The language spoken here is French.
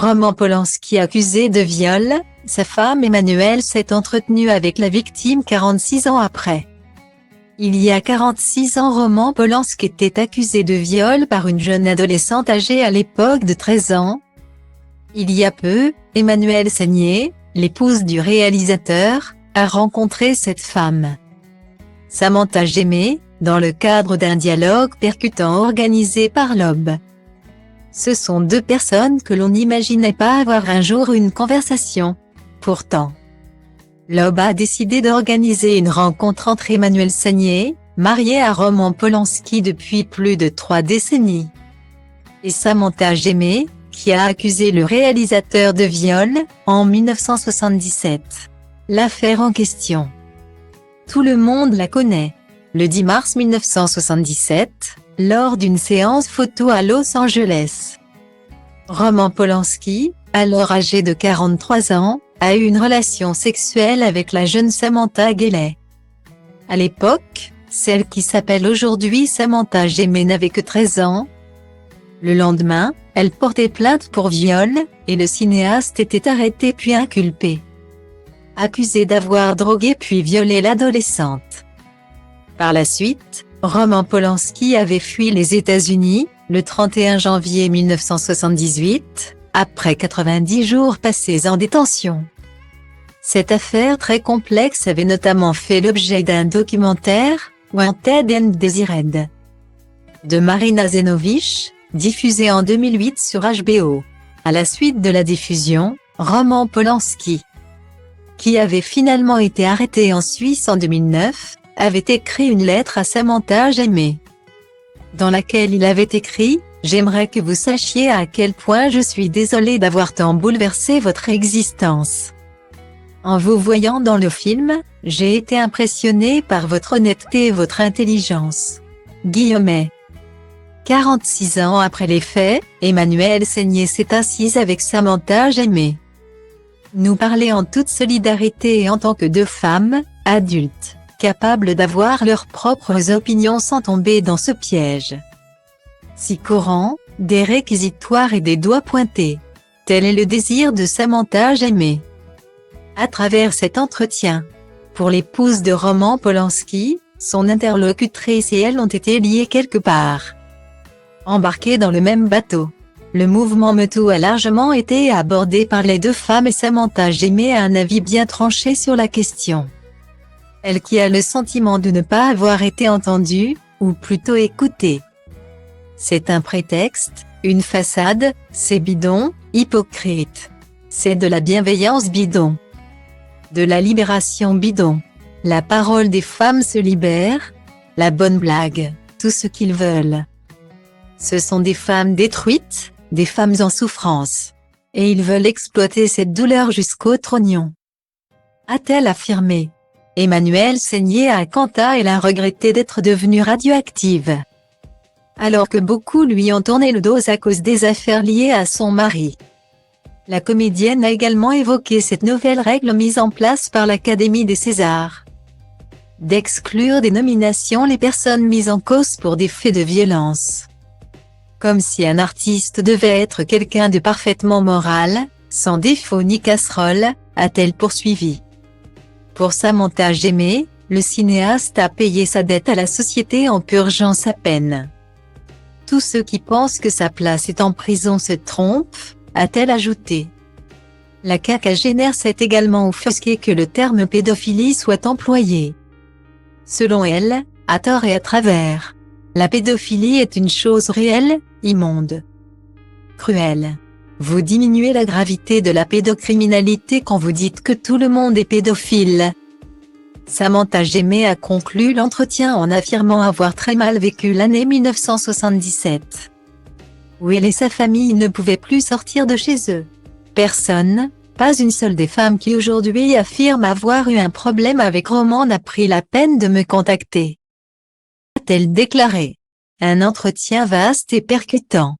Roman Polanski accusé de viol, sa femme Emmanuelle s'est entretenue avec la victime 46 ans après. Il y a 46 ans, Roman Polanski était accusé de viol par une jeune adolescente âgée à l'époque de 13 ans. Il y a peu, Emmanuelle Seigner, l'épouse du réalisateur, a rencontré cette femme. Samantha Gémé, dans le cadre d'un dialogue percutant organisé par l'Aube. Ce sont deux personnes que l'on n'imaginait pas avoir un jour une conversation. Pourtant, l'Aube a décidé d'organiser une rencontre entre Emmanuelle Seigner, mariée à Roman Polanski depuis plus de 3 décennies, et Samantha Gémé, qui a accusé le réalisateur de viol, en 1977. L'affaire en question, tout le monde la connaît. Le 10 mars 1977, lors d'une séance photo à Los Angeles, Roman Polanski, alors âgé de 43 ans, a eu une relation sexuelle avec la jeune Samantha Gémé. À l'époque, celle qui s'appelle aujourd'hui Samantha Gémé n'avait que 13 ans. Le lendemain, elle portait plainte pour viol, et le cinéaste était arrêté puis inculpé. Accusé d'avoir drogué puis violé l'adolescente. Par la suite, Roman Polanski avait fui les États-Unis, le 31 janvier 1978, après 90 jours passés en détention. Cette affaire très complexe avait notamment fait l'objet d'un documentaire, Wanted and Desired, de Marina Zenovich, diffusé en 2008 sur HBO. À la suite de la diffusion, Roman Polanski, qui avait finalement été arrêté en Suisse en 2009, avait écrit une lettre à Samantha Gémé, dans laquelle il avait écrit « J'aimerais que vous sachiez à quel point je suis désolé d'avoir tant bouleversé votre existence. En vous voyant dans le film, j'ai été impressionné par votre honnêteté et votre intelligence. » Guillemets. 46 ans après les faits, Emmanuelle Seigner s'est assise avec Samantha Gémé. Nous parler en toute solidarité et en tant que deux femmes, adultes, capables d'avoir leurs propres opinions sans tomber dans ce piège si courant, des réquisitoires et des doigts pointés. Tel est le désir de Samantha Gémé. À travers cet entretien, pour l'épouse de Roman Polanski, son interlocutrice et elle ont été liées quelque part. Embarquées dans le même bateau. Le mouvement MeToo a largement été abordé par les deux femmes et Samantha Gémé a un avis bien tranché sur la question. Elle qui a le sentiment de ne pas avoir été entendue, ou plutôt écoutée. C'est un prétexte, une façade, c'est bidon, hypocrite. C'est de la bienveillance bidon. De la libération bidon. La parole des femmes se libère. La bonne blague, tout ce qu'ils veulent. Ce sont des femmes détruites, des femmes en souffrance. Et ils veulent exploiter cette douleur jusqu'au trognon. A-t-elle affirmé. Emmanuelle Seigner a quant à elle regretté d'être devenue radioactive. Alors que beaucoup lui ont tourné le dos à cause des affaires liées à son mari. La comédienne a également évoqué cette nouvelle règle mise en place par l'Académie des Césars. D'exclure des nominations les personnes mises en cause pour des faits de violence. Comme si un artiste devait être quelqu'un de parfaitement moral, sans défaut ni casserole, a-t-elle poursuivi. Pour Samantha Gémé, le cinéaste a payé sa dette à la société en purgeant sa peine. Tous ceux qui pensent que sa place est en prison se trompent, a-t-elle ajouté. La quinquagénaire s'est également offusquée que le terme pédophilie soit employé. Selon elle, à tort et à travers, la pédophilie est une chose réelle, immonde, cruelle. Vous diminuez la gravité de la pédocriminalité quand vous dites que tout le monde est pédophile. Samantha Gémé a conclu l'entretien en affirmant avoir très mal vécu l'année 1977. Où elle et sa famille ne pouvaient plus sortir de chez eux. Personne, pas une seule des femmes qui aujourd'hui affirment avoir eu un problème avec Roman n'a pris la peine de me contacter. A-t-elle déclaré. Un entretien vaste et percutant.